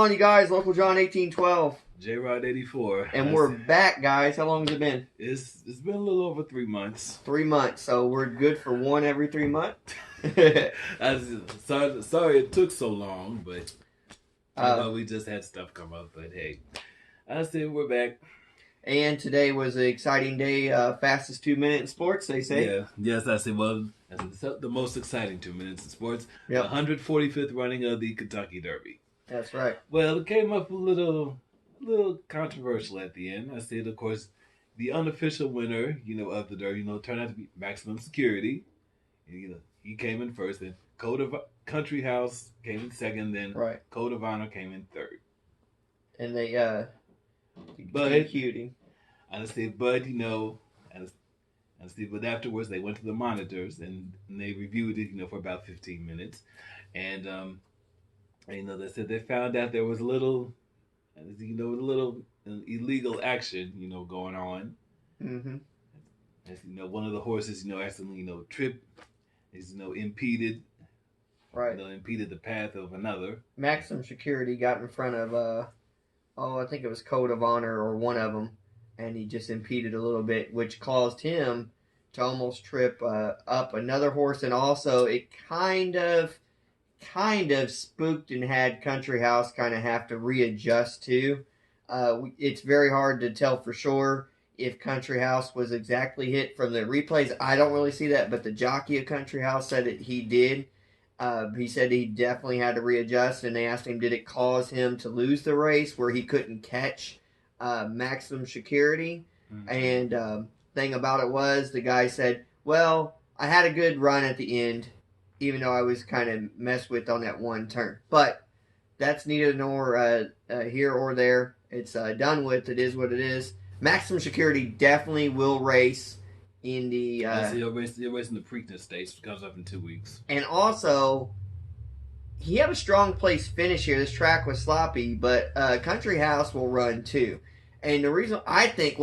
on, you guys? Local John1812. jrod84. And we're back, guys. How long has it been? It's been a little over 3 months. 3 months. So we're good for one every 3 months. Sorry it took so long, but we just had stuff come up. But hey, I said we're back. And today was an exciting day. Fastest 2 minute in sports, they say. Yeah. Yes, I said, well, that's the most exciting 2 minutes in sports. Yep. 145th running of the Kentucky Derby. That's right. Well, it came up a little controversial at the end. I said, of course, the unofficial winner, of the Derby, turned out to be Maximum Security. He came in first, then Country House came in second, then right. Code of Honor came in third. And they DQ'd him. Honestly, but but afterwards they went to the monitors and they reviewed it, for about 15 minutes, and they said they found out there was a little illegal action, going on. Mm-hmm. As, one of the horses, accidentally, tripped, impeded. Right. Impeded the path of another. Maximum Security got in front of I think it was Code of Honor or one of them, and he just impeded a little bit, which caused him to almost trip up another horse, and also it kind of spooked and had Country House kind of have to readjust too. It's very hard to tell for sure if Country House was exactly hit from the replays. I don't really see that, but the jockey of Country House said he did. He said he definitely had to readjust, and they asked him, did it cause him to lose the race where he couldn't catch Maximum Security? Mm-hmm. And thing about it was, the guy said, well, I had a good run at the end, even though I was kind of messed with on that one turn. But that's neither nor here or there. It's done with. It is what it is. Maximum Security definitely will race in the... He'll race in the Preakness Stakes, which comes up in 2 weeks. And also, he had a strong place finish here. This track was sloppy, but Country House will run too. And the reason I think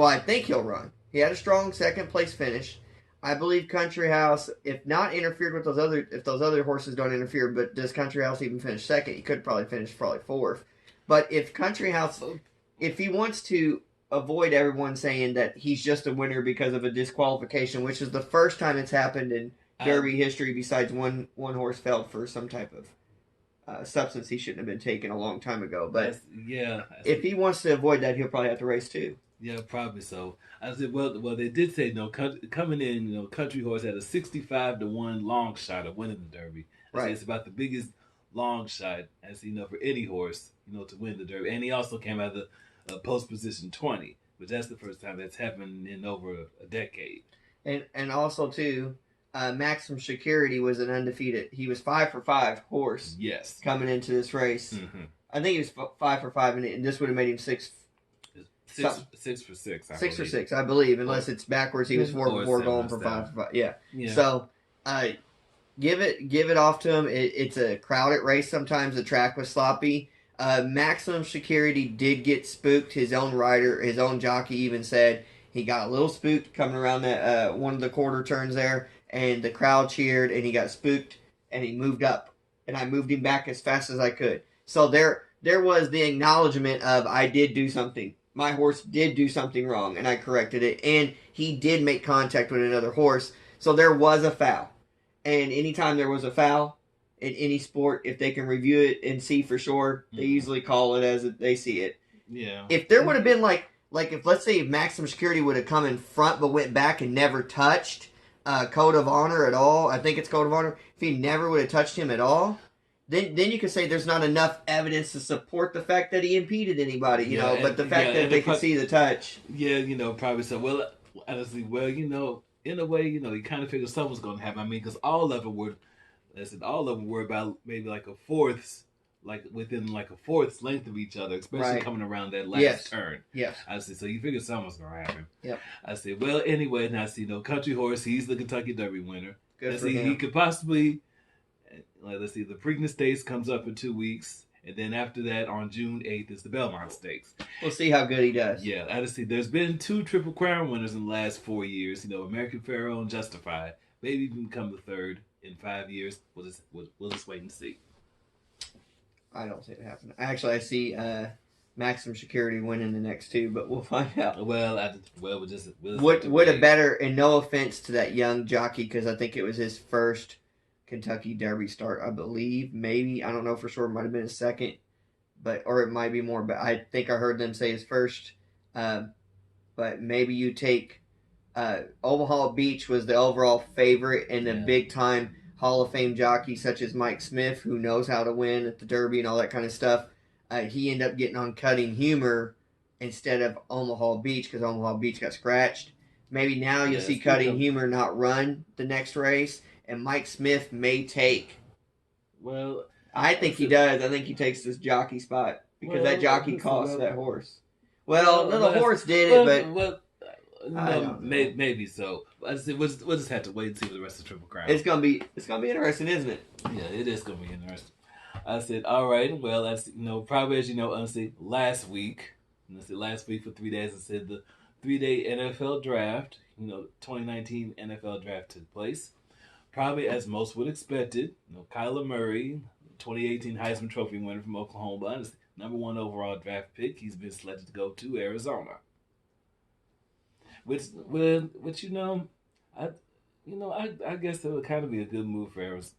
he'll run. He had a strong second place finish. I believe Country House, if not interfered with if those other horses don't interfere, but does Country House even finish second? He could probably finish fourth. But if Country House, if he wants to avoid everyone saying that he's just a winner because of a disqualification, which is the first time it's happened in Derby history besides one horse fell for some type of substance he shouldn't have been taking a long time ago. But if he wants to avoid that, he'll probably have to race too. Yeah, probably so. I said, well, they did say, coming in, Country Horse had a 65-1 long shot of winning the Derby. Right. It's about the biggest long shot, as for any horse, to win the Derby. And he also came out of the post position 20, which that's the first time that's happened in over a decade. And also too, Maximum Security was an undefeated. He was 5 for 5 horse. Yes. Coming into this race, mm-hmm. I think he was 5 for 5, and this would have made him 6 for 6. 6 for 6, I believe, unless it's backwards. He was 4 for 4 going for 5 for 5. Yeah. So, give it off to him. It's a crowded race. Sometimes the track was sloppy. Maximum Security did get spooked. His own rider, his own jockey, even said he got a little spooked coming around that one of the quarter turns there, and the crowd cheered, and he got spooked, and he moved up, and I moved him back as fast as I could. So there was the acknowledgement of, I did do something. My horse did do something wrong, and I corrected it. And he did make contact with another horse, so there was a foul. And anytime there was a foul in any sport, if they can review it and see for sure, they usually call it as they see it. Yeah. If there would have been like if, let's say, if Maximum Security would have come in front but went back and never touched Code of Honor at all, I think it's Code of Honor, if he never would have touched him at all, then you could say there's not enough evidence to support the fact that he impeded anybody, but the fact that they could see the touch. Yeah, probably so. Well, honestly, in a way, you kind of figured something was going to happen. I mean, because all of them were about maybe like a fourth, within like a fourth's length of each other, especially coming around that last turn. Yes. I said, so you figured something was going to happen. Yep. I said, well, anyway, now see, Country Horse, he's the Kentucky Derby winner. Good for him. He could possibly... let's see, the Preakness Stakes comes up in 2 weeks, and then after that, on June 8th, is the Belmont Stakes. We'll see how good he does. Yeah, honestly, there's been 2 Triple Crown winners in the last 4 years. American Pharaoh and Justified. Maybe even become the third in 5 years. We'll just wait and see. I don't see it happening. Actually, I see Maximum Security winning the next two, but we'll find out. Well, we'll just would a better, and no offense to that young jockey, because I think it was his first Kentucky Derby start, I believe. Maybe, I don't know for sure. It might have been his second, or it might be more. But I think I heard them say his first. But maybe you take Omaha Beach was the overall favorite, and a big time Hall of Fame jockey such as Mike Smith, who knows how to win at the Derby and all that kind of stuff. He ended up getting on Cutting Humor instead of Omaha Beach because Omaha Beach got scratched. Maybe now you'll see Cutting Humor not run the next race, and Mike Smith may take. Well, I think he does. I think he takes this jockey spot because that jockey cost that horse. Well, the horse did it, but no, maybe so. We'll just have to wait and see for the rest of the Triple Crown. It's gonna be interesting, isn't it? Yeah, it is gonna be interesting. I said, all right. Well, as probably as you know, honestly, last week for 3 days, I said the 3-day NFL draft. 2019 NFL draft took place. Probably as most would expect it. Kyler Murray, 2018 Heisman Trophy winner from Oklahoma, is number 1 overall draft pick. He's been selected to go to Arizona. I guess it would kind of be a good move for Arizona.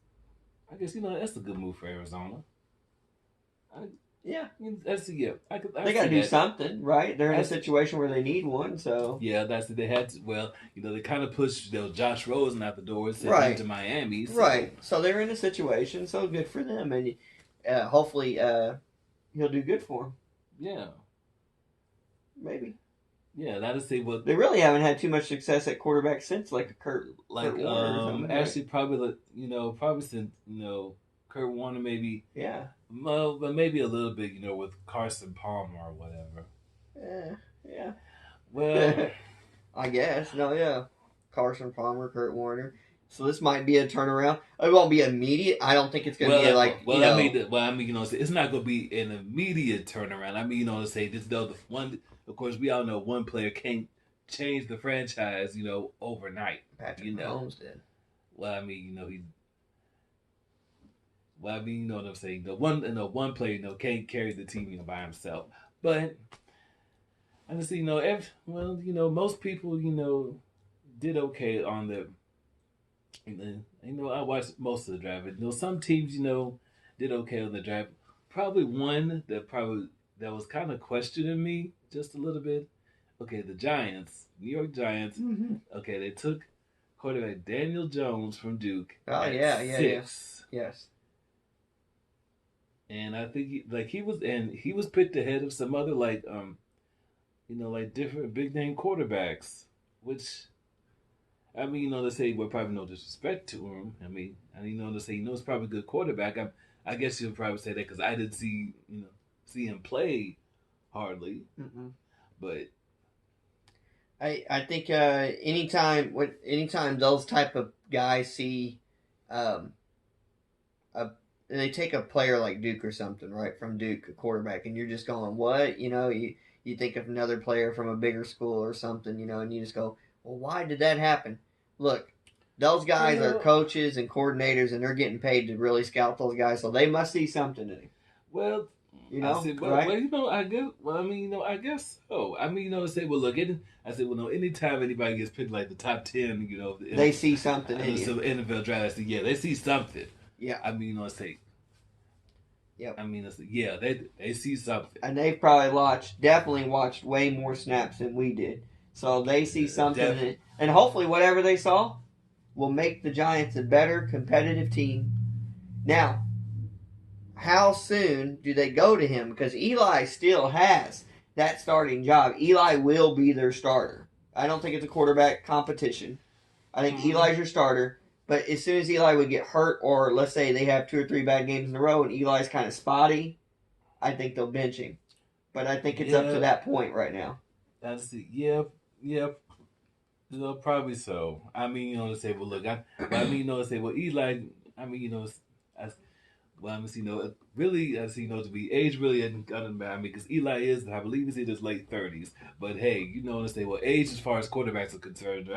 I guess that's a good move for Arizona. They got to do something, right? They're in a situation where they need one, so that's it. They had to. Well, they kind of pushed Josh Rosen out the door and sent him to Miami. So. Right. So they're in a situation. So good for them, and hopefully he'll do good for them. Yeah. Maybe. Yeah, that'll see what they really haven't had too much success at quarterback since Kurt Warner. Actually, probably since Kurt Warner maybe. Yeah. Well, but maybe a little bit with Carson Palmer or whatever. Yeah. Well, I guess Carson Palmer, Kurt Warner. So this might be a turnaround. It won't be immediate. I don't think it's going to be like. It's not going to be an immediate turnaround. I mean, to say this though, the one. Of course, we all know one player can't change the franchise, overnight. Patrick Mahomes did. He. Well, you know what I'm saying. One player, can't carry the team, by himself. But honestly, most people, did okay on the. I watched most of the draft. Some teams, did okay on the draft. Probably one that was kind of questioning me just a little bit. Okay, the Giants, New York Giants. Mm-hmm. Okay, they took quarterback Daniel Jones from Duke. Oh yeah. Yes. And I think he was picked ahead of some other different big name quarterbacks, which they say we're probably no disrespect to him. They say it's probably a good quarterback. I guess you'll probably say that because I didn't see him play hardly. Mm-mm. But I think anytime those type of guys see they take a player like Duke or something, right, from Duke, a quarterback, and you're just going, what? You think of another player from a bigger school or something, and you just go, well, why did that happen? Look, those guys are coaches and coordinators, and they're getting paid to really scout those guys, so they must see something in him. Well, I guess so. Say, well, look, anytime anybody gets picked like the top 10, they see something in you. NFL draft, they see something. Yeah. Say. Yep. They see something. And they've probably definitely watched way more snaps than we did. So they see something. And hopefully whatever they saw will make the Giants a better competitive team. Now, how soon do they go to him? Because Eli still has that starting job. Eli will be their starter. I don't think it's a quarterback competition. I think Eli's your starter. But as soon as Eli would get hurt, or let's say they have 2 or 3 bad games in a row and Eli's kind of spotty, I think they'll bench him. But I think it's up to that point right now. That's it. Yep. Probably so. To say, well, look, to say, well, Eli, really, to be age really hasn't gotten bad. Because Eli is, I believe he's in his late 30s. But hey, to say, well, age as far as quarterbacks are concerned,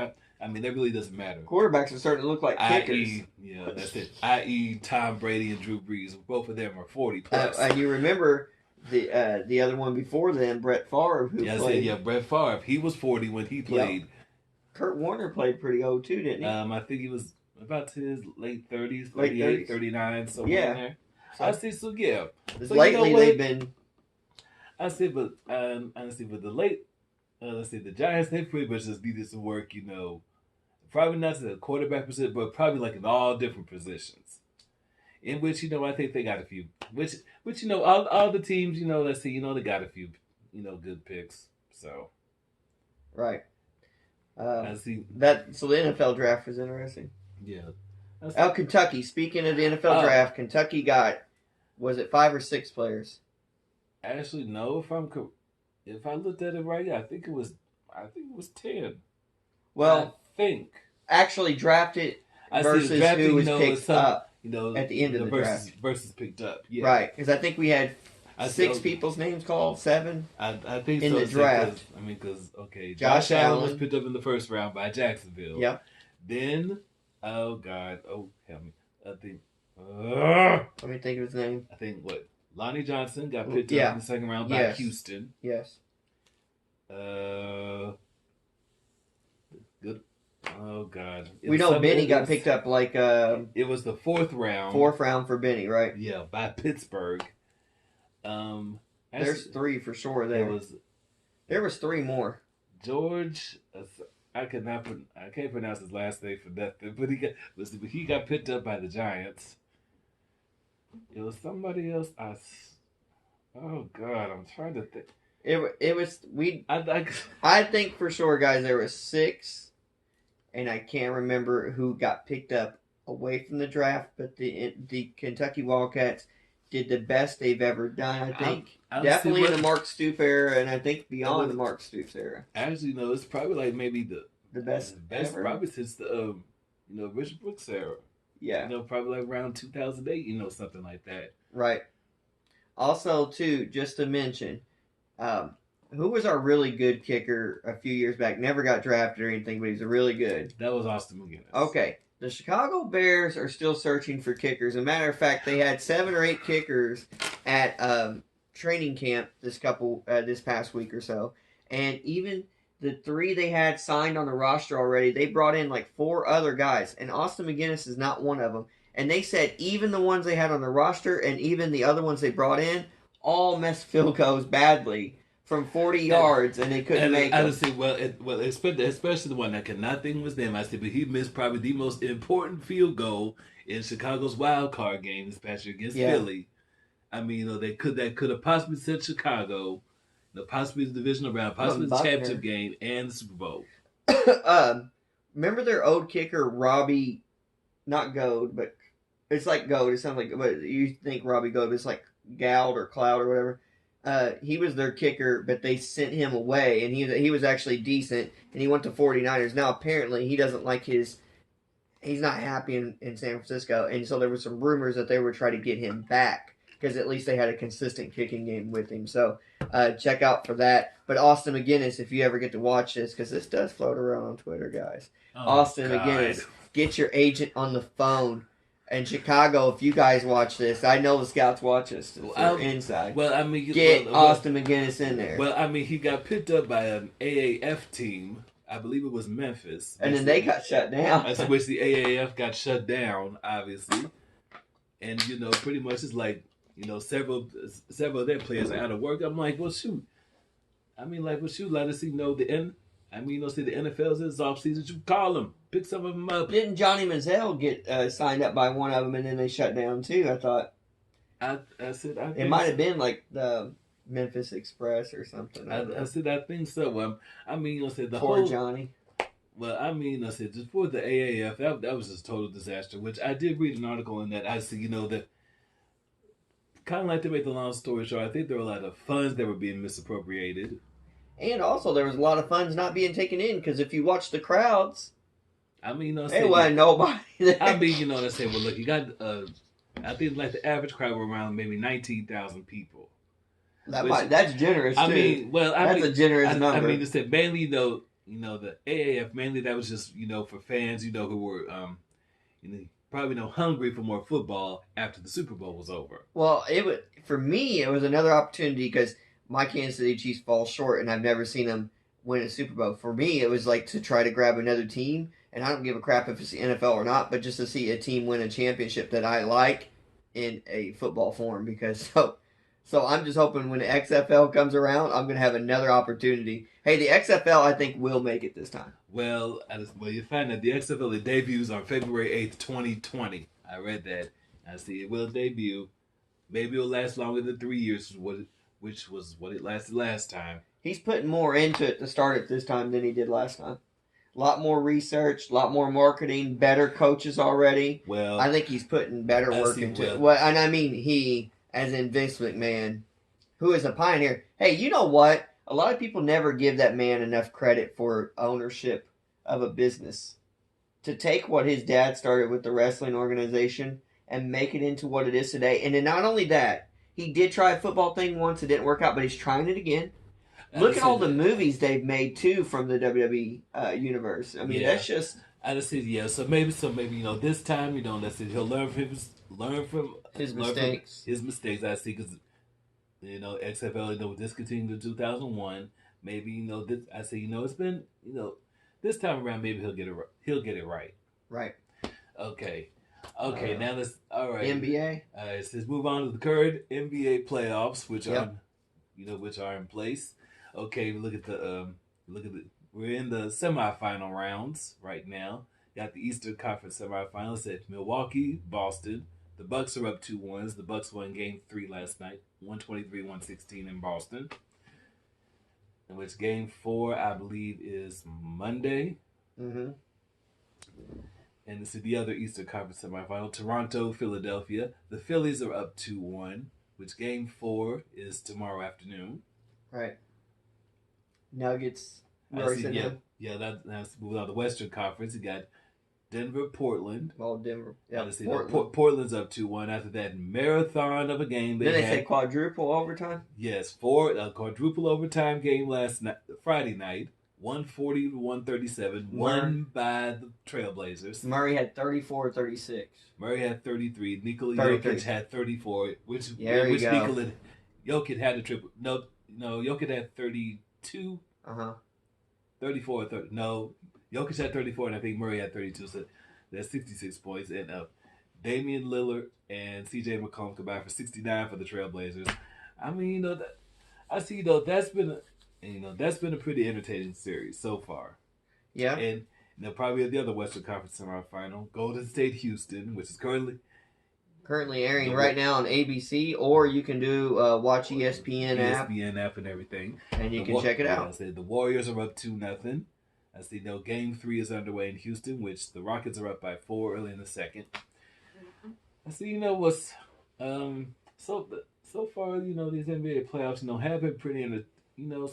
I mean, that really doesn't matter. Quarterbacks are starting to look like kickers. Yeah, that's it. I.e. Tom Brady and Drew Brees. Both of them are 40 plus. And you remember the other one before them, Brett Favre, who played. Brett Favre. He was 40 when he played. Yep. Kurt Warner played pretty old too, didn't he? I think he was about to his late 30s, 38, 39, somewhere in there. So, I see. So yeah. So lately they've been. I see, but honestly, with the late, let's see, the Giants, they pretty much just needed some work. Probably not to the quarterback position, but probably like in all different positions. In which I think they got a few. Which all the teams let's see they got a few good picks. So. Right. I see that. So the NFL draft was interesting. Yeah. Kentucky. Speaking of the NFL draft, Kentucky got, was it 5 or 6 players? Actually, no. If I looked at it right, I think it was 10. Well, I think actually drafted versus who was picked up. At the end of the draft versus picked up. Yeah. Right, because I think we had 6 people's names called, 7. I think in so, the draft. Because Josh Allen was picked up in the first round by Jacksonville. Yep. Then, oh God, help me! I think. Let me think of his name. I think Lonnie Johnson got picked up in the second round by Houston. Yes. Good. Oh God. We know Benny got picked up like. It was the 4th round. 4th round for Benny, right? Yeah, by Pittsburgh. There's 3 for sure. There was 3 more. George. I can't pronounce his last name for nothing, but he got picked up by the Giants. It was somebody else. Oh God, I'm trying to think. It was I think for sure, guys, there was 6, and I can't remember who got picked up away from the draft, but the Kentucky Wildcats did the best they've ever done. I think definitely in the Mark Stoops era, and I think beyond the Mark Stoops era. Actually, no, it's probably like maybe the best ever? Probably since the Rich Brooks era. Yeah, probably like around 2008, something like that. Right. Also, too, just to mention, who was our really good kicker a few years back? Never got drafted or anything, but he's really good. That was Austin McGinnis. Okay. The Chicago Bears are still searching for kickers. As a matter of fact, they had 7 or 8 kickers at training camp this past week or so. And even the 3 they had signed on the roster already, they brought in like 4 other guys. And Austin McGinnis is not one of them. And they said even the ones they had on the roster and even the other ones they brought in all missed field goals badly from 40 yards, and they couldn't make them. Honestly, especially the one that nothing was them. I said, but he missed probably the most important field goal in Chicago's wild card game this past year against Philly. I mean, that could have possibly sent Chicago, possibly the divisional round, possibly the championship game, and the Super Bowl. Remember their old kicker, Robbie, not Gold, but it's like Gold. It sounds like, but you think Robbie Gold, but it's like Gould or Cloud or whatever. He was their kicker, but they sent him away, and he was actually decent, and he went to 49ers. Now, apparently, he doesn't like he's not happy in San Francisco, and so there were some rumors that they were trying to get him back, because at least they had a consistent kicking game with him. So, check out for that. But Austin McGinnis, if you ever get to watch this, because this does float around on Twitter, guys. Austin McGinnis, get your agent on the phone. In Chicago, if you guys watch this, I know the scouts watch us. They're inside. Well, I mean, get Austin McGinnis in there. Well, I mean, he got picked up by an AAF team. I believe it was Memphis, and then they got shut down. That's which the AAF got shut down, obviously. And pretty much it's like several of their players are out of work. I'm like, well, shoot. Let us see. See the NFL's in off season. You call them, pick some of them up. Didn't Johnny Manziel get signed up by one of them, and then they shut down too? I thought. I it might have been like the Memphis Express or something. I think so. The poor Johnny. Well, just for the AAF, that was just a total disaster. Which I did read an article in that I see, that kind of like to make the long story short. I think there were a lot of funds that were being misappropriated. And also, there was a lot of funds not being taken in, because if you watch the crowds, there wasn't nobody there. well, look, you got, I think like the average crowd were around maybe 19,000 people. That's generous, too. That's a generous number. mainly, the AAF mainly that was just for fans who were probably hungry for more football after the Super Bowl was over. Well, for me it was another opportunity because my Kansas City Chiefs fall short, and I've never seen them win a Super Bowl. For me, it was like to try to grab another team, and I don't give a crap if it's the NFL or not, but just to see a team win a championship that I like in a football form. Because so I'm just hoping when the XFL comes around, I'm gonna have another opportunity. Hey, the XFL I think will make it this time. Well, you find that the XFL it debuts on February 8th, 2020. I read that. I see it will debut. Maybe it'll last longer than 3 years, which was what it lasted last time. He's putting more into it to start it this time than he did last time. A lot more research, a lot more marketing, better coaches already. Well, I think he's putting better work into it. Well, and I mean he, as in Vince McMahon, who is a pioneer. Hey, you know what? A lot of people never give that man enough credit for ownership of a business. To take what his dad started with the wrestling organization and make it into what it is today. And then not only that, he did try a football thing once, it didn't work out, but he's trying it again. Look at all the movies they've made too from the WWE universe. I mean, that's just. I just said So maybe this time let's say he'll learn from his mistakes. His mistakes. I see because XFL discontinued in 2001. Maybe this. I say it's been this time around maybe he'll get it right. Right. Okay. Now let's NBA. Let's move on to the current NBA playoffs, which are which are in place. Okay, we look at the we're in the semifinal rounds right now. Got the Eastern Conference semifinals at Milwaukee, Boston. The Bucks are up 2-1. The Bucks won Game 3 last night, 123-116 in Boston. In which Game 4, I believe, is Monday. Mm-hmm. And this is the other Eastern Conference semifinal, Toronto, Philadelphia. The Phillies are up 2-1, which Game 4 is tomorrow afternoon. Right. Nuggets. That's moving on the Western Conference. You got Denver, Portland. Well, Denver. Yeah, Portland's up 2-1. After that marathon of a game, they say quadruple overtime. Yes, quadruple overtime game Friday night. 140-137, won by the Trailblazers. Murray had 34-36. Murray had 33. Nikola Jokic had 34, which Nikola Jokic had a triple. No, Jokic had 32. 34. No, Jokic had 34, and I think Murray had 32. So that's 66 points. And Damian Lillard and C.J. McCollum combined for 69 for the Trailblazers. I mean, I see that's been a pretty entertaining series so far. Yeah. And probably the other Western Conference semifinal, Golden State Houston, which is currently airing right now on ABC, or you can do watch ESPN app and everything, and you can check it out. I said the Warriors are up 2-0. I see Game 3 is underway in Houston, which the Rockets are up by 4 early in the second. I see what's so far these NBA playoffs have been pretty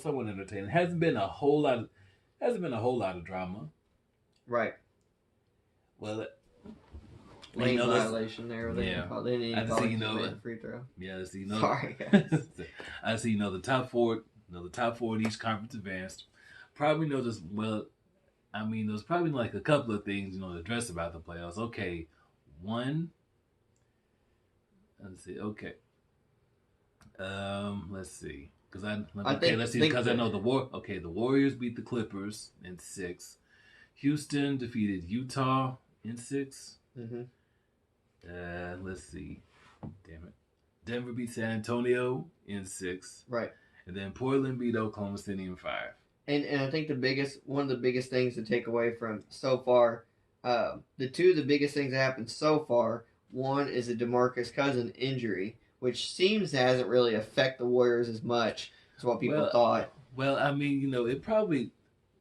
somewhat entertaining. Hasn't been a whole lot of drama. Right. Well, lane violation there. They didn't call it free throw. Yeah, Sorry, guys. I see. The top four in each conference advanced. Probably there's there's probably like a couple of things to address about the playoffs. Okay, one. Let's see. Okay. Let's see. Because I know the Warriors beat the Clippers in 6. Houston defeated Utah in 6. Mm-hmm. Let's see. Damn it. Denver beat San Antonio in 6. Right. And then Portland beat Oklahoma City in 5. And I think one of the biggest things to take away from so far, the biggest things that happened so far, one is a DeMarcus Cousins injury, which seems to hasn't really affect the Warriors as much as what people thought. Well, I mean, it probably,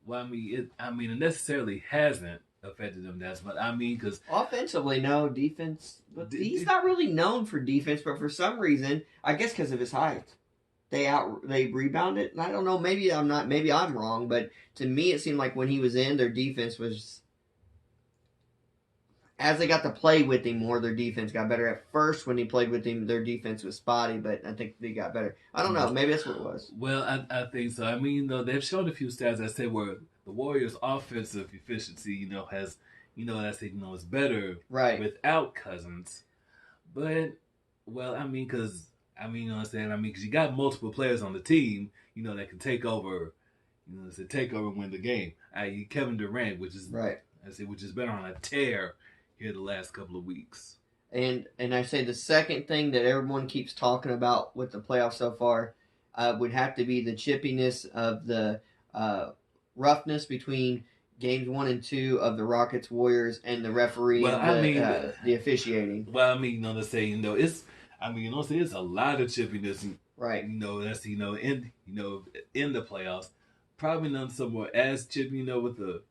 it necessarily hasn't affected them that much. I mean, because offensively, no defense, but he's not really known for defense. But for some reason, I guess because of his height, they rebounded. I don't know. Maybe I'm wrong, but to me, it seemed like when he was in, their defense was. As they got to play with him more, their defense got better. At first, when he played with him, their defense was spotty, but I think they got better. I don't know. Maybe that's what it was. Well, I think so. I mean, they've shown a few stats that say where the Warriors' offensive efficiency, has, that's is better Right. without Cousins. But, well, I mean, because you know what I'm saying. I mean, because you got multiple players on the team, that can take over, and win the game. I.e., Kevin Durant, which is right. which has been on a tear here the last couple of weeks. And I say the second thing that everyone keeps talking about with the playoffs so far would have to be the chippiness of the roughness between games 1 and 2 of the Rockets Warriors and the referee Well, and the officiating. Well, I mean, let's say it's. I mean, it's a lot of chippiness. Right. That's in the playoffs. Probably not somewhere as chippy, with the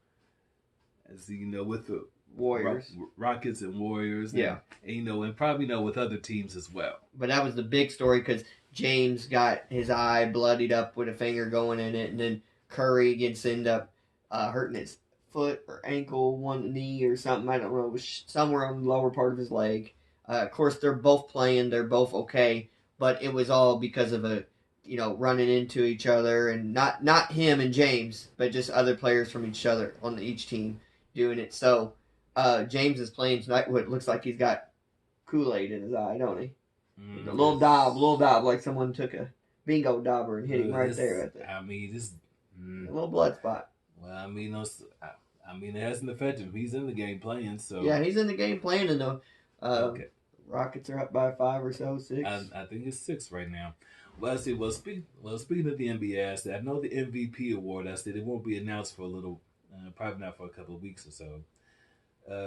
Warriors, Rockets and Warriors. Yeah. And probably with other teams as well. But that was the big story because James got his eye bloodied up with a finger going in it, and then Curry gets ended up hurting his foot or ankle, one knee or something. I don't know. It was somewhere on the lower part of his leg. Of course, they're both playing. They're both okay. But it was all because of running into each other, and not him and James, but just other players from each other on each team doing it. So James is playing tonight. What looks like he's got Kool-Aid in his eye, don't he? A little dab, like someone took a bingo dauber and hit him right there. I mean, this a little blood spot. Well, I mean, it hasn't affected him. He's in the game playing, so yeah, he's in the game playing, and the Rockets are up by 5 or so, 6. I think it's 6 right now. Well, speaking of the NBA, I know the MVP award. It won't be announced for a little, probably not for a couple of weeks or so.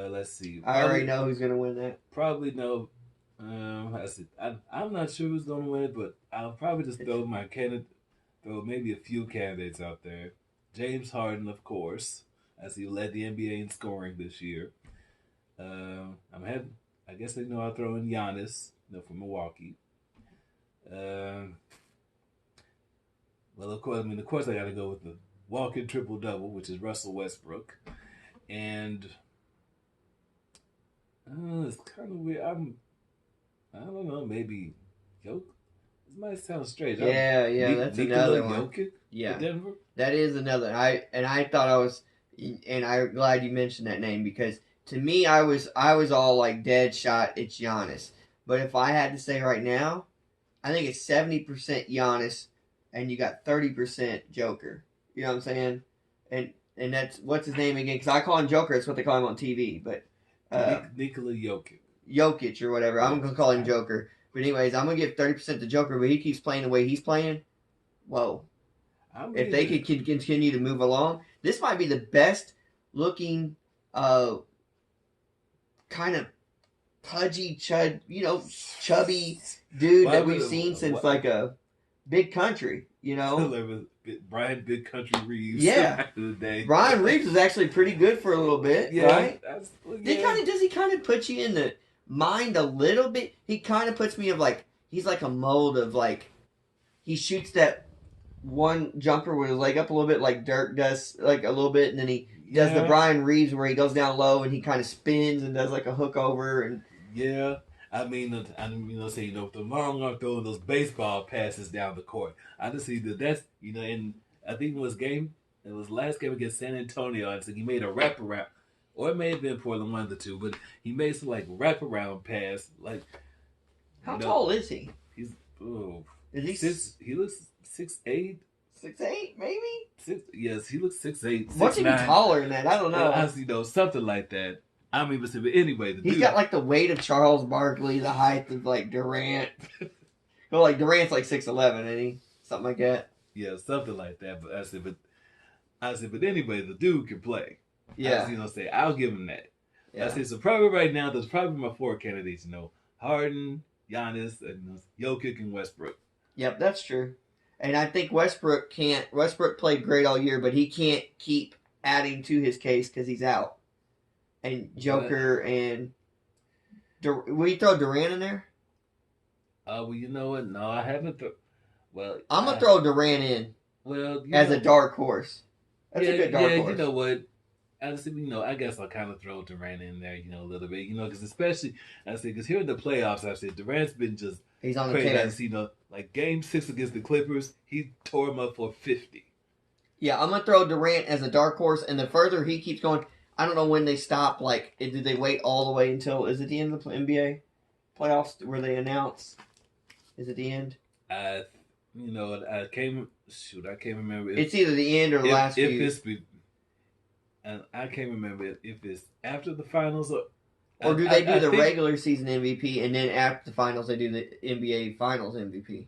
Let's see. I already know who's going to win that. Probably know. I'm not sure who's going to win it, but I'll probably just throw maybe a few candidates out there. James Harden, of course, as he led the NBA in scoring this year. I guess I'll throw in Giannis, from Milwaukee. Well, of course, I got to go with the walking triple double, which is Russell Westbrook, and it's kind of weird. I don't know, maybe Jokic. This might sound strange. Yeah, that's another one. Jokic, yeah, Denver. That is another. I thought I was, and I'm glad you mentioned that name because to me, I was all like dead shot. It's Giannis, but if I had to say right now, I think it's 70% Giannis, and you got 30% Joker. You know what I'm saying? And that's what's his name again? Because I call him Joker. That's what they call him on TV. But Nikola Jokic. Jokic or whatever. I'm gonna call him Joker. But anyways, I'm gonna give 30% to Joker, but he keeps playing the way he's playing. Whoa! If they could continue to move along, this might be the best looking, kind of pudgy, chubby dude that we've seen since like a Big Country. Brian Big Country Reeves. Yeah, back in the day. Brian Reeves was actually pretty good for a little bit, right? Yeah. Does he kind of put you in the mind a little bit? He kind of puts me of like he's like a mold of like he shoots that one jumper with his leg up a little bit like Dirk does like a little bit, and then he does the Brian Reeves where he goes down low and he kind of spins and does like a hook over and the long arm throwing those baseball passes down the court. I just see that's and I think it was last game against San Antonio. I think he made a wraparound, or it may have been Portland, one of the two, but he made some like wraparound pass. Like, how tall is he? He's he looks 6'8". 6'8", maybe? Yes, he looks 6'8". What's even taller than that? I don't know. Something like that. I mean, but anyway, he's got like the weight of Charles Barkley, the height of like Durant. Well, like Durant's like 6'11", isn't he? Something like that. Yeah, something like that. But but anyway, the dude can play. Yeah. I'll give him that. Yeah. So probably right now, there's probably my 4 candidates. Harden, Giannis, Jokic, and Westbrook. Yep, that's true. And I think Westbrook played great all year, but he can't keep adding to his case because he's out. And Joker and will you throw Durant in there? Well, you know what? No, I haven't. I'm gonna throw Durant in. Well, as a dark horse. That's a good dark horse. You know what? Honestly, I guess I'll kind of throw Durant in there, a little bit, because especially because here in the playoffs, Durant's been just he's on crazy. The tear. Like Game 6 against the Clippers, he tore him up for 50. Yeah, I'm gonna throw Durant as a dark horse, and the further he keeps going, I don't know when they stop. Like, did they wait all the way until is it the end of the NBA playoffs where they announce? Is it the end? I, I can't. Shoot, I can't remember. It's either the end or the last if few. it's. And I can't remember if it's after the finals or do they do the regular season MVP and then after the finals they do the NBA Finals MVP?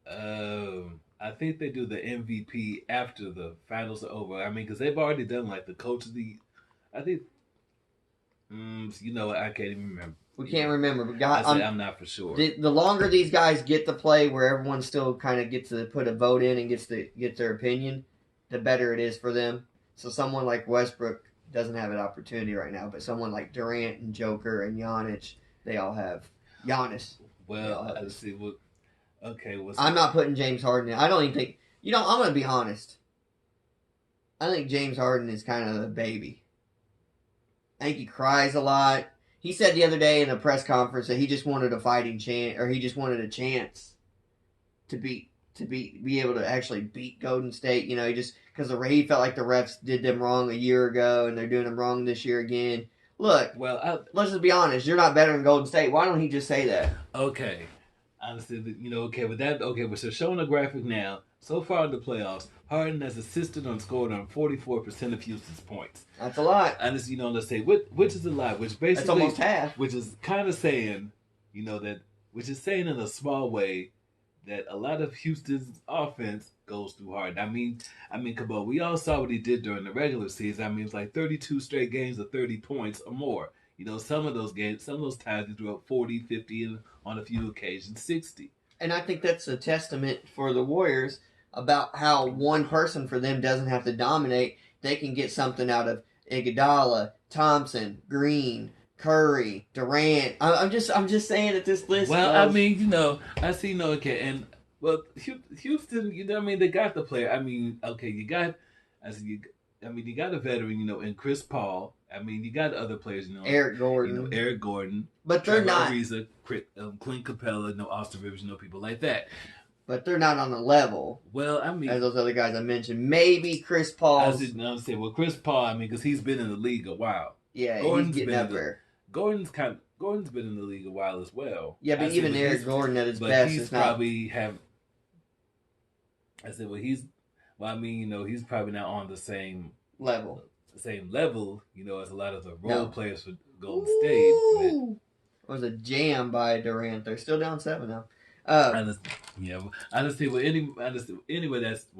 I think they do the MVP after the finals are over. I mean, because they've already done like the coach of the. I think. I can't even remember. We can't remember, but I'm not for sure. The longer these guys get to play, where everyone still kind of gets to put a vote in and get their opinion, the better it is for them. So someone like Westbrook doesn't have an opportunity right now, but someone like Durant and Joker and Giannis, they all have Giannis. Well, let's see. Well, okay. I'm not putting James Harden in. I don't even think. I'm going to be honest. I think James Harden is kind of a baby. I think he cries a lot. He said the other day in a press conference that he just wanted a fighting chance, or he just wanted a chance to be able to actually beat Golden State. He just because he felt like the refs did them wrong a year ago, and they're doing them wrong this year again. Look, let's just be honest. You're not better than Golden State. Why don't he just say that? Okay, honestly, but so showing a graphic now. So far in the playoffs, Harden has assisted on scored on 44% of Houston's points. That's a lot. And it's, let's say, which is a lot, which basically... That's almost half. Which is kind of saying, which is saying in a small way that a lot of Houston's offense goes through Harden. I mean, come on, we all saw what he did during the regular season. I mean, it was like 32 straight games of 30 points or more. Some of those games, some of those times he threw up 40, 50, and on a few occasions, 60. And I think that's a testament for the Warriors about how one person for them doesn't have to dominate. They can get something out of Iguodala, Thompson, Green, Curry, Durant. I'm just saying that this list. Well, I mean, I see okay, and Houston, they got the player. I mean, okay, you got a veteran, in Chris Paul. I mean, you got other players, Eric Gordon. But they're not. Ariza, Clint Capella, Austin Rivers, people like that. But they're not on the level. Well, I mean, as those other guys I mentioned, maybe Chris Paul. I say, well, Chris Paul. Because he's been in the league a while. Yeah, he's getting up there. Gordon's been in the league a while as well. Yeah, but even Eric Gordon at his best he's probably have. I said, well, he's probably not on the same level. As a lot of the role players for Golden State. But it was a jam by Durant. They're still down 7 now. Anyway,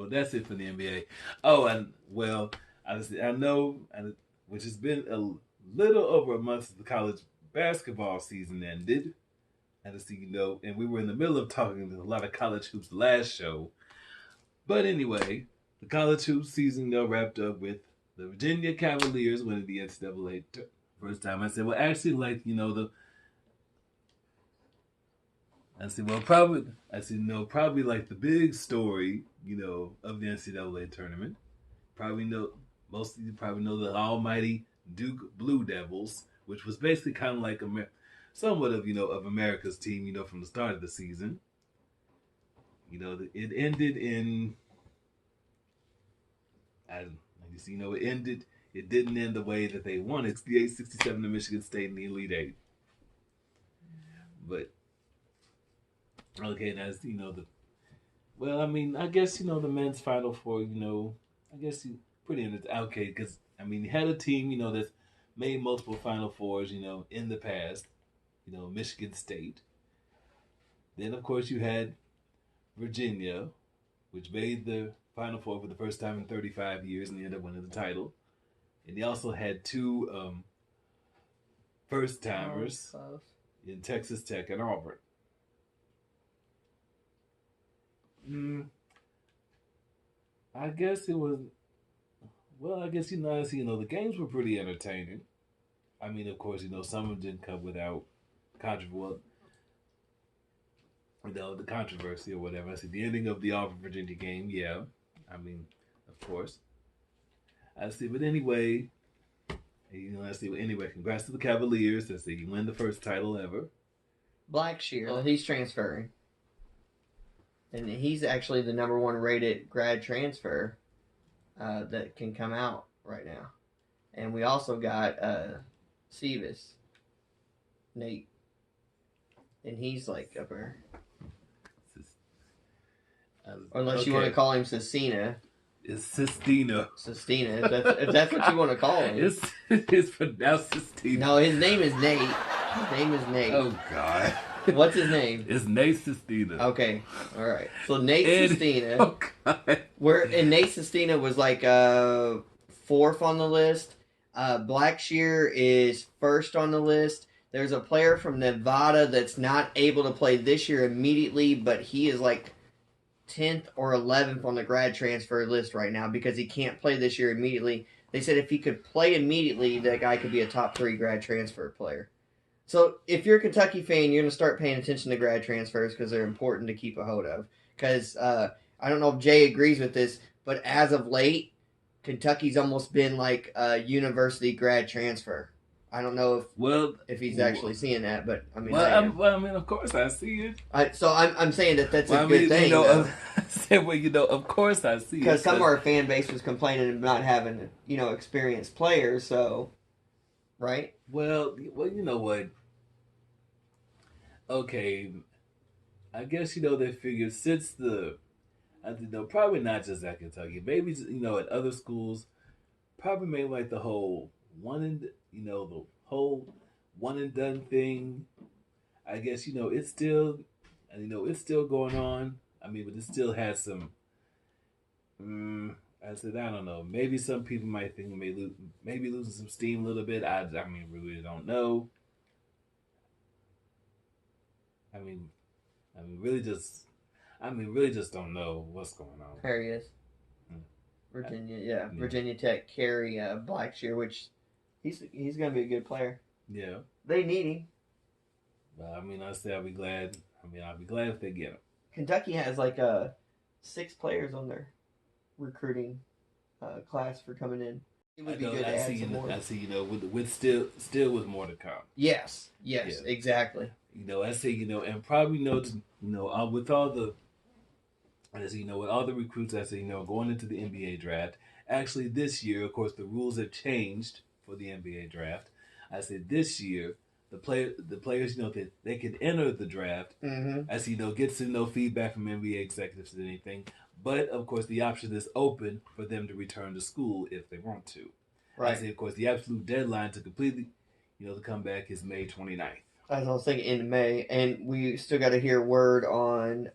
that's it for the NBA. Oh, and I know, which has been a little over a month since the college basketball season ended. And we were in the middle of talking a lot of college hoops the last show. But anyway, the college hoops season wrapped up with the Virginia Cavaliers winning the NCAA first time. I said, well, actually, probably like the big story, of the NCAA tournament. Most of you probably know the almighty Duke Blue Devils, which was basically kind of like somewhat of America's team, from the start of the season. It ended in, it didn't end the way that they wanted. 68-67 to Michigan State in the Elite Eight. But okay, that's I guess the men's Final Four. I guess you pretty okay because you had a team that's made multiple Final Fours. In the past, Michigan State. Then of course you had Virginia, which made the Final Four for the first time in 35 years and ended up winning the title. And they also had two first timers in Texas Tech and Auburn. I guess it was. Well, I guess the games were pretty entertaining. Of course, some of them didn't come without controversy. The controversy or whatever. I said the ending of the Auburn Virginia game. Yeah, of course. I see, but anyway, congrats to the Cavaliers. I see you win the first title ever. Blackshear, he's transferring. And he's actually the number 1 rated grad transfer that can come out right now. And we also got Sevis, Nate, and he's like up there. Unless you want to call him Cecina. It's Sistina. Sistina. If that's what you want to call him. It's pronounced Sistina. No, his name is Nate. His name is Nate. Oh, God. What's his name? It's Nate Sistina. Okay. All right. So Nate Sistina. Oh, God. And Nate Sistina was like fourth on the list. Blackshear is first on the list. There's a player from Nevada that's not able to play this year immediately, but he is like 10th or 11th on the grad transfer list right now because he can't play this year immediately. They said if he could play immediately, that guy could be a top 3 grad transfer player. So if you're a Kentucky fan, you're going to start paying attention to grad transfers because they're important to keep a hold of. Because I don't know if Jay agrees with this, but as of late, Kentucky's almost been like a university grad transfer. I don't know if he's actually seeing that, but I mean, I mean, of course I see it. I'm saying that's a good thing. Of course I see it because some of our fan base was complaining of not having experienced players. So, right? Well, you know what? Okay, I guess they figured since probably not just at Kentucky, maybe at other schools, probably made like the whole the whole one and done thing. I guess it's still going on. I mean, but it still has some. I said I don't know. Maybe some people might think maybe losing some steam a little bit. I mean, really don't know. I mean, really just don't know what's going on. There he is. Virginia, Virginia Tech carry Blackshear, which he's going to be a good player. Yeah. They need him. But I mean, I'll be glad. I'll be glad if they get him. Kentucky has like 6 players on their recruiting class for coming in. It would be good to add some more. I see, with still with more to come. Yes, exactly. I see, and probably with all the. As with all the recruits, I say, going into the NBA draft. Actually, this year, of course, the rules have changed for the NBA draft. I said this year, the players, that they can enter the draft. Mm-hmm. As gets no feedback from NBA executives or anything. But of course, the option is open for them to return to school if they want to. Right. I say, of course, the absolute deadline to completely, to come back is May 29th. As I was thinking, in May, and we still got to hear word on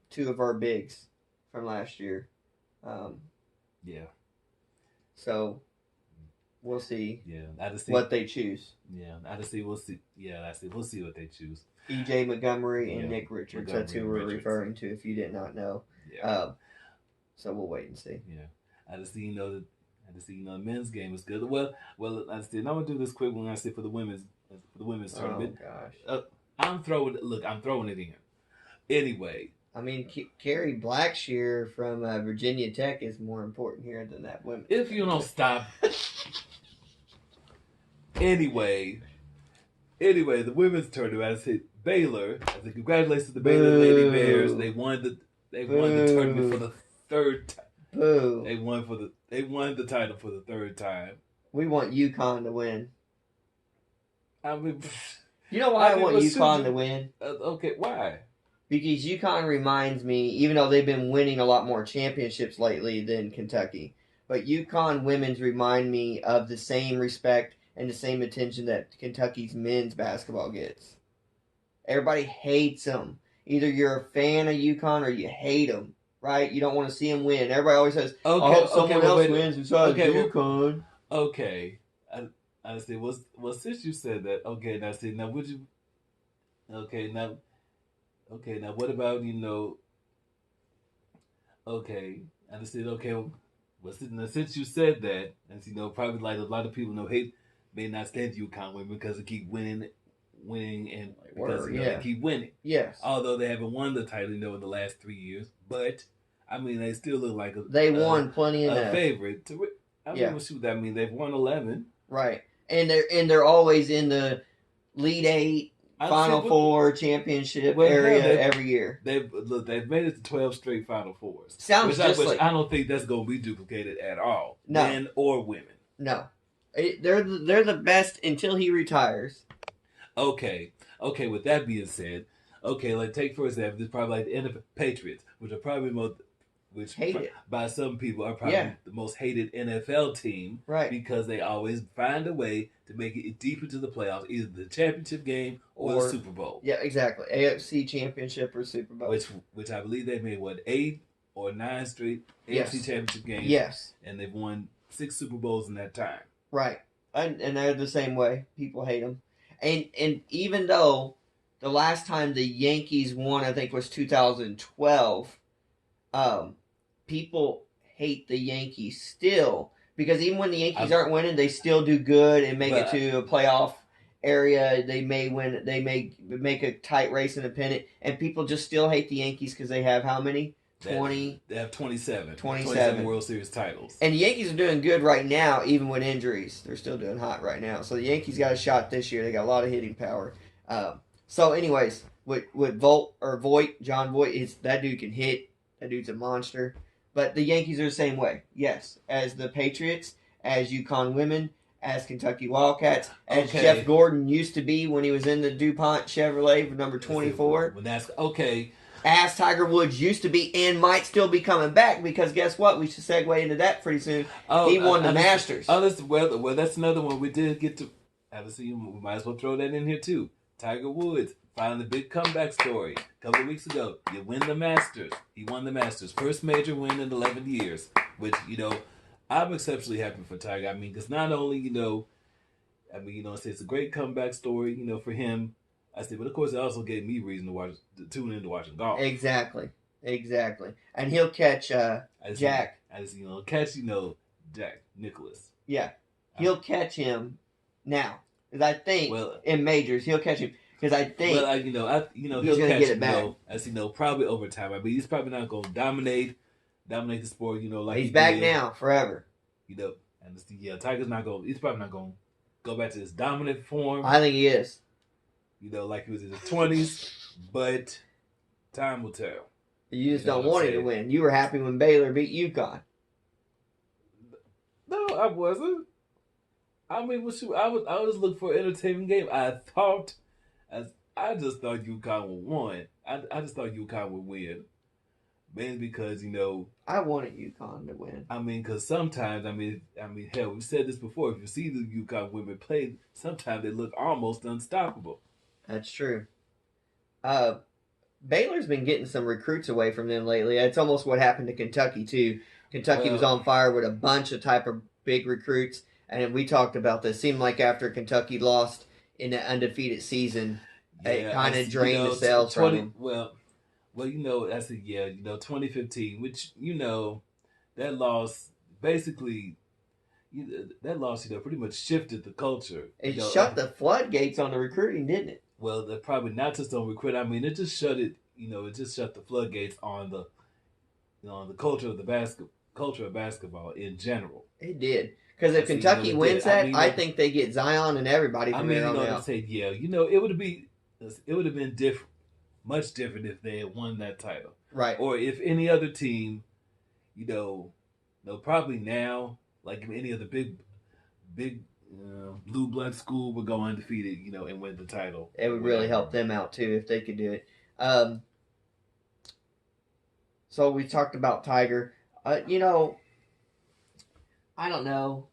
2 of our bigs from last year. Yeah. So we'll see. Yeah, what they choose. Yeah, we'll see. Yeah, we'll see what they choose. E.J. Montgomery and Nick Richards. That's who we're referring to. If you did not know. Yeah. So we'll wait and see. Yeah, I just see the men's game is good. Well, I see. And I'm gonna do this quick one. I say for the women's tournament. Oh gosh. I'm throwing it in. Anyway. I mean, Carrie Blackshear from Virginia Tech is more important here than that women. If you don't stop. Anyway, the women's tournament. I said Baylor. I said congratulations to the Baylor Lady Bears. They won the tournament for the 3rd time. Boo. They won the title for the 3rd time. We want UConn to win. I mean, you know why I want UConn to win? Okay, why? Because UConn reminds me, even though they've been winning a lot more championships lately than Kentucky, but UConn women's remind me of the same respect and the same attention that Kentucky's men's basketball gets. Everybody hates them. Either you're a fan of UConn or you hate them, right? You don't want to see them win. Everybody always says, someone else wins besides UConn. Okay. I say, well, since you said that, okay, now see, now would you, okay, now what about, okay, I just said, okay, well, since you said that, and probably like a lot of people may not stand UConn women because they keep winning, and because they keep winning. Yes. Although they haven't won the title, in the last 3 years, but I mean, they still look like they won plenty of a favorite. They've won 11. Right, and they're always in the Elite 8. Final Four championship area every year. They've made it to 12 straight Final Fours. Sounds which I don't think that's going to be duplicated at all. No. Men or women. No. They're the best until he retires. Okay. With that being said, like take for example, it's probably like the NFL Patriots, which are probably by some people are probably the most hated NFL team, right? Because they always find a way to make it deep into the playoffs, either the championship game or the Super Bowl. Yeah, exactly. AFC Championship or Super Bowl. Which I believe they made 8 or 9 straight AFC Championship games. Yes, and they've won 6 Super Bowls in that time. Right, and they're the same way. People hate them, and even though the last time the Yankees won, I think was 2012. People hate the Yankees still because even when the Yankees aren't winning, they still do good and make it to a playoff area. They may win. They may make a tight race in a pennant, and people just still hate the Yankees because they have how many? 20. They have 27. 27 World Series titles. And the Yankees are doing good right now, even with injuries. They're still doing hot right now. So the Yankees got a shot this year. They got a lot of hitting power. So, anyways, with John Voight, that dude can hit. That dude's a monster. But the Yankees are the same way. Yes, as the Patriots, as UConn women, as Kentucky Wildcats, as Jeff Gordon used to be when he was in the DuPont Chevrolet with number 24. As Tiger Woods used to be and might still be coming back because guess what? We should segue into that pretty soon. He won the Masters. Well, that's another one we did get to. Obviously, we might as well throw that in here too. Tiger Woods, finally the big comeback story. A couple of weeks ago, you win the Masters. He won the Masters. First major win in 11 years, which, I'm exceptionally happy for Tiger. I mean, because not only, it's a great comeback story, for him. I said, but of course, it also gave me reason to tune in to watching golf. Exactly. And he'll catch Jack. Jack Nicklaus. Yeah. He'll catch him now. Because I think in majors, he'll catch him. Because I think he's going to get it back. Probably over time. I mean, he's probably not going to dominate the sport, like he's back now forever. And Tiger's not going. He's probably not going to go back to his dominant form. I think he is. Like he was in his 20s, but time will tell. You just don't want him to win. You were happy when Baylor beat UConn. No, I wasn't. I mean, I was looking for an entertainment game. I just thought UConn would win. I just thought UConn would win. Mainly because, I wanted UConn to win. I mean, because sometimes, hell, we said this before. If you see the UConn women play, sometimes they look almost unstoppable. That's true. Baylor's been getting some recruits away from them lately. It's almost what happened to Kentucky, too. Kentucky was on fire with a bunch of type of big recruits. And we talked about this. It seemed like after Kentucky lost in the undefeated season, it kind of drained the sales from them. Well, I said, 2015, which, that loss basically, pretty much shifted the culture. It shut the floodgates on the recruiting, didn't it? Well, probably not just on recruiting. I mean, it just shut it shut the floodgates on the, the culture of basketball in general. It did. Because if Kentucky wins that, I think they get Zion and everybody from there on out. It would have been different. Much different if they had won that title. Right. Or if any other team, probably now, like any other big blue blood school would go undefeated, and win the title. It would really help them out, too, if they could do it. So we talked about Tiger. I don't know.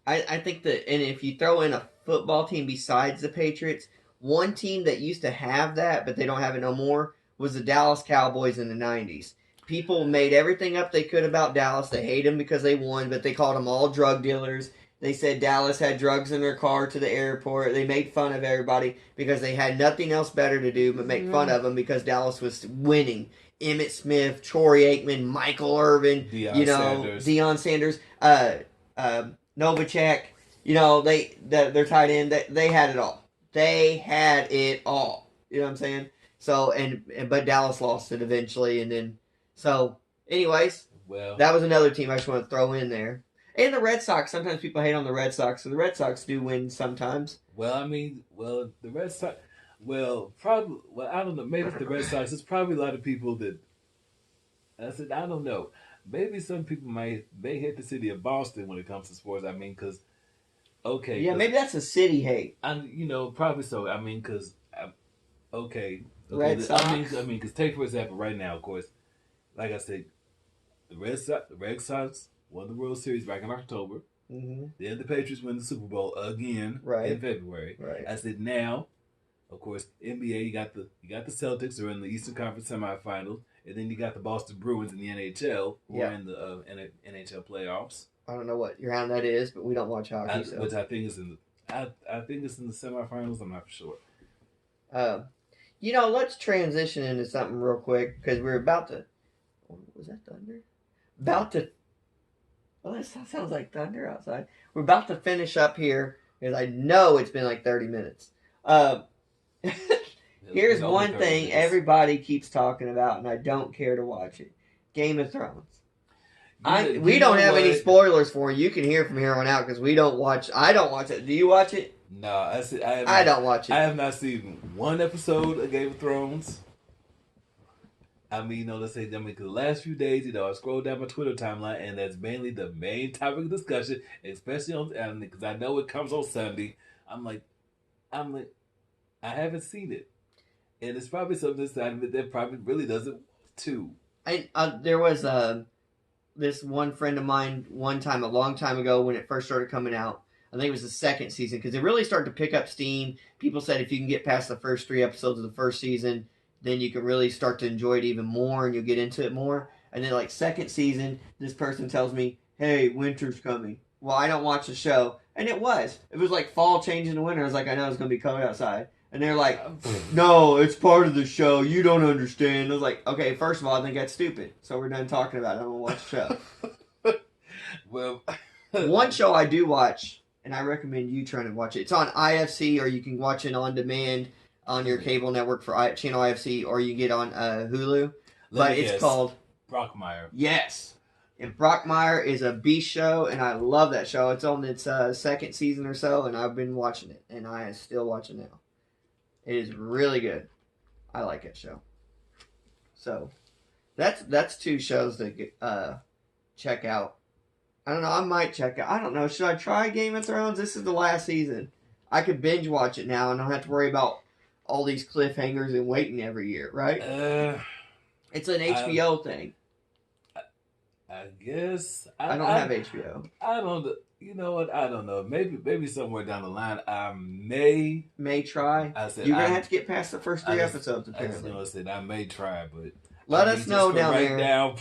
I think that, and if you throw in a football team besides the Patriots, one team that used to have that, but they don't have it no more, was the Dallas Cowboys in the 90s. People made everything up they could about Dallas. They hate them because they won, but they called them all drug dealers. They said Dallas had drugs in their car to the airport. They made fun of everybody because they had nothing else better to do but make fun of them because Dallas was winning. Emmitt Smith, Troy Aikman, Michael Irvin, Deion Sanders, Novacek, their tight end, they had it all. They had it all. You know what I'm saying? So, but Dallas lost it eventually, and then, anyways, that was another team I just want to throw in there. And the Red Sox, sometimes people hate on the Red Sox, so the Red Sox do win sometimes. The Red Sox, Well, probably. Well, I don't know. Maybe it's the Red Sox. There's probably a lot of people that. I said I don't know. Maybe some people may hate the city of Boston when it comes to sports. I mean, because okay, Yeah, maybe that's a city hate. probably so. I mean, because okay. Red Sox. Because take for example, right now, of course, like I said, the Red Sox won the World Series back in October. Mm-hmm. Then the Patriots win the Super Bowl again in February. Right. I said now, of course, NBA you got the Celtics who are in the Eastern Conference semifinals, and then you got the Boston Bruins in the NHL who are in the NHL playoffs. I don't know what your round that is, but we don't watch hockey. Which I think is in the I think it's in the semifinals. I'm not for sure. Let's transition into something real quick because we're about to. Was that thunder? About to. Well, that sounds like thunder outside. We're about to finish up here because I know it's been like 30 minutes. Here's one thing everybody keeps talking about, and I don't care to watch it: Game of Thrones. We don't have any spoilers for you. You can hear from here on out because we don't watch. I don't watch it. Do you watch it? No, I don't watch it. I have not seen one episode of Game of Thrones. I mean, let's say, because the last few days, I scrolled down my Twitter timeline, and that's mainly the main topic of discussion, especially on, because I know it comes on Sunday. I'm like, I haven't seen it, and it's probably something that probably really doesn't want to. There was this one friend of mine one time, a long time ago, when it first started coming out. I think it was the second season, because it really started to pick up steam. People said if you can get past the first 3 episodes of the first season, then you can really start to enjoy it even more and you'll get into it more. And then second season, this person tells me, hey, winter's coming. Well, I don't watch the show. And it was like fall changing to winter. I was like, I know it's going to be cold outside. And they're like, no, it's part of the show. You don't understand. I was like, okay, first of all, I think that's stupid. So we're done talking about it. I'm going to watch the show. Well, one show I do watch, and I recommend you trying to watch it. It's on IFC, or you can watch it on demand on your cable network for channel IFC, or you get on Hulu. But it's called Brockmire. Yes. And Brockmire is a beast show, and I love that show. It's on its second season or so, and I've been watching it, and I still watch it now. It is really good. I like that show. So, that's 2 shows to check out. I don't know. I might check out. I don't know. Should I try Game of Thrones? This is the last season. I could binge watch it now and don't have to worry about all these cliffhangers and waiting every year, right? It's an HBO thing. I guess. I don't have HBO. I don't. You know what? I don't know. Maybe somewhere down the line, I may try. You're gonna have to get past the first 3 episodes. Apparently, I may try, but let us know down there.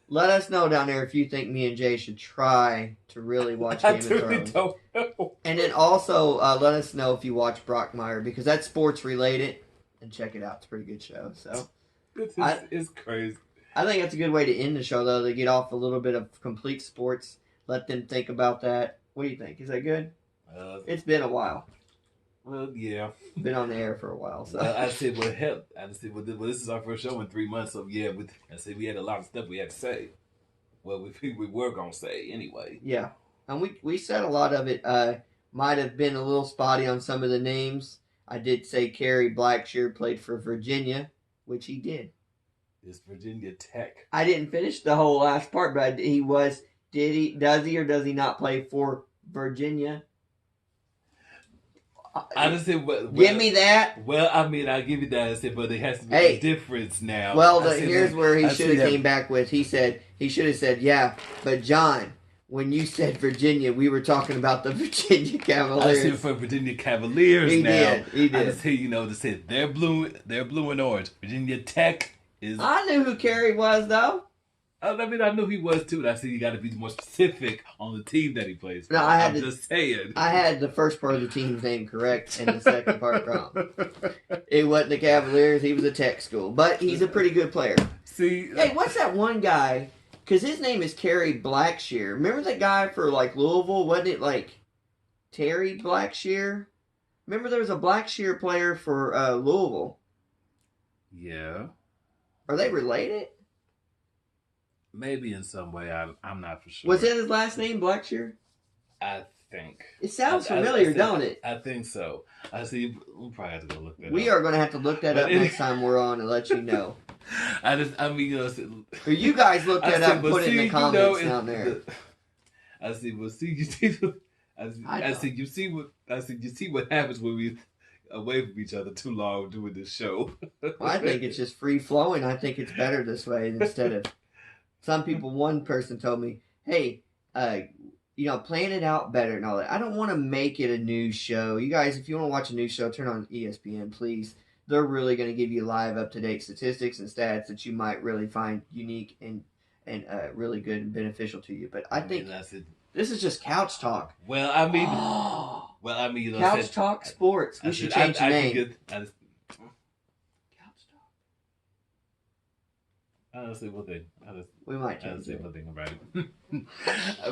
Let us know down there if you think me and Jay should try to really watch Game of Thrones. Don't know. And then also let us know if you watch Brockmire, because that's sports related, and check it out. It's a pretty good show. So it's crazy. I think that's a good way to end the show, though, to get off a little bit of complete sports. Let them think about that. What do you think? Is that good? It's been a while. Well, yeah. Been on the air for a while. So I said, well, hell. This is our first show in 3 months, so yeah. I said we had a lot of stuff we had to say. Well, we were gonna say anyway. Yeah, and we said a lot of it. Might have been a little spotty on some of the names. I did say Kerry Blackshear played for Virginia, which he did. It's Virginia Tech. I didn't finish the whole last part, but he was. Does he or does he not play for Virginia? Honestly, give me that. Well, I mean, I'll give you that. I said, but there has to be a difference now. Well, here's where he should have came back with. He should have said, yeah, but John, when you said Virginia, we were talking about the Virginia Cavaliers. I said for Virginia Cavaliers he now. He did. I just say, to say they're blue and orange. Virginia Tech is. I knew who Kerry was, though. I mean, I knew he was too. I said you got to be more specific on the team that he plays for. No, I'm just saying. I had the first part of the team's name correct and the second part wrong. It wasn't the Cavaliers. He was a Tech school. But he's a pretty good player. See? Hey, what's that one guy? Because his name is Kerry Blackshear. Remember that guy for, Louisville? Wasn't it, Terry Blackshear? Remember there was a Blackshear player for Louisville? Yeah. Are they related? Maybe in some way. I'm not for sure. Was that his last name, Blackshear? I think. It sounds familiar, don't it? I think so. I see. We'll probably have to go look that up. We are going to have to look that up next time we're on and let you know. I mean, or you guys look that up and put it in the comments down there. I see. Well, see, you see. You see what happens when we away from each other too long doing this show. I think it's just free flowing. I think it's better this way instead of some people. One person told me, "Hey, plan it out better and all that." I don't want to make it a news show. You guys, if you want to watch a news show, turn on ESPN, please. They're really going to give you live, up-to-date statistics and stats that you might really find unique and really good and beneficial to you. But I think this is just couch talk. Well, I mean, couch talk sports. We should change the name. Couch talk. Honestly, one thing. We might change one thing about it.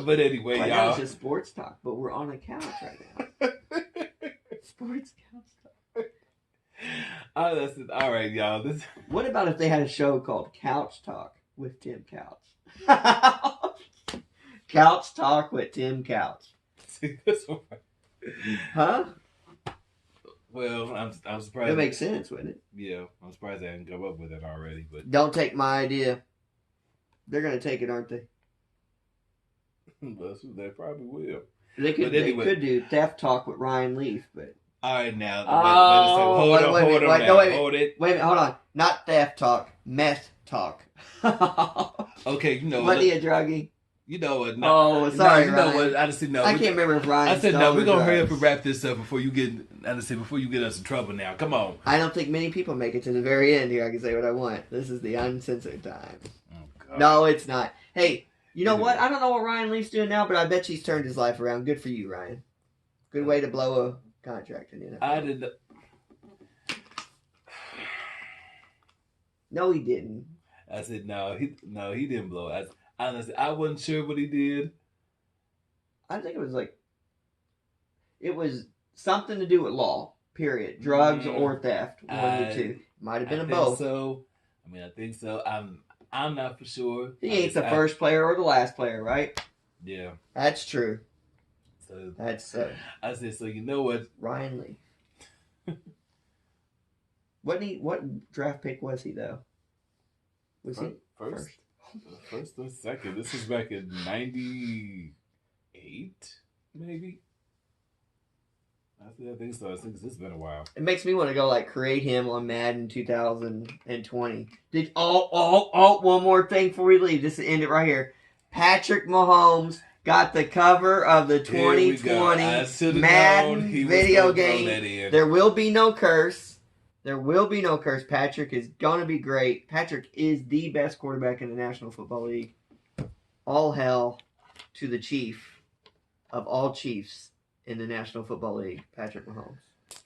But anyway, right y'all. Now it's just sports talk, but we're on a couch right now. Sports couch talk. All right, y'all. What about if they had a show called Couch Talk with Tim Couch? Couch Talk with Tim Couch. See this one? Huh? Well, I'm surprised. It makes sense, wouldn't it? Yeah, I'm surprised I didn't come up with it already. But don't take my idea. They're gonna take it, aren't they? They probably will. They could. They could do Theft Talk with Ryan Leaf, but. All right, now. Hold on. Not theft talk, meth talk. Okay, you know what? What are you, druggie? You know what? No, sorry, you Ryan. know what? I just know. I can't remember if Ryan. I said no. We're gonna hurry up and wrap this up before you get. Before you get us in trouble. Now, come on. I don't think many people make it to the very end here. I can say what I want. This is the uncensored time. Oh, God. No, it's not. Hey, you know what? I don't know what Ryan Leaf's doing now, but I bet she's turned his life around. Good for you, Ryan. Good way to blow a contract in the NFL. I did. No, he didn't. I said no. He didn't blow it. Honestly, I wasn't sure what he did. I think it was something to do with law. Period. Drugs or theft. One of the two. Might have been both. So, I think so. I'm not for sure. He ain't the first player or the last player, right? Yeah, that's true. So that's. I said so. You know what, Ryan Lee. What draft pick was he though? Was he first or second? This was back in '98, maybe. I think so. I think it's been a while. It makes me want to go create him on Madden 2020. One more thing before we leave. Just to end it right here. Patrick Mahomes got the cover of the 2020 Madden video game. There will be no curse. There will be no curse. Patrick is going to be great. Patrick is the best quarterback in the National Football League. All hail to the chief of all chiefs in the National Football League, Patrick Mahomes.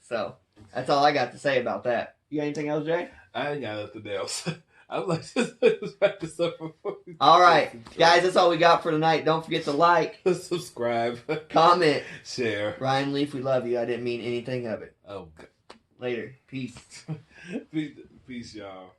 So, that's all I got to say about that. You got anything else, Jay? I ain't got nothing else. I'm like, just wrap this up before we all right. Guys, that's all we got for tonight. Don't forget to like, subscribe, comment, share. Ryan Leaf, we love you. I didn't mean anything of it. Oh, God. Later. Peace. Peace, y'all.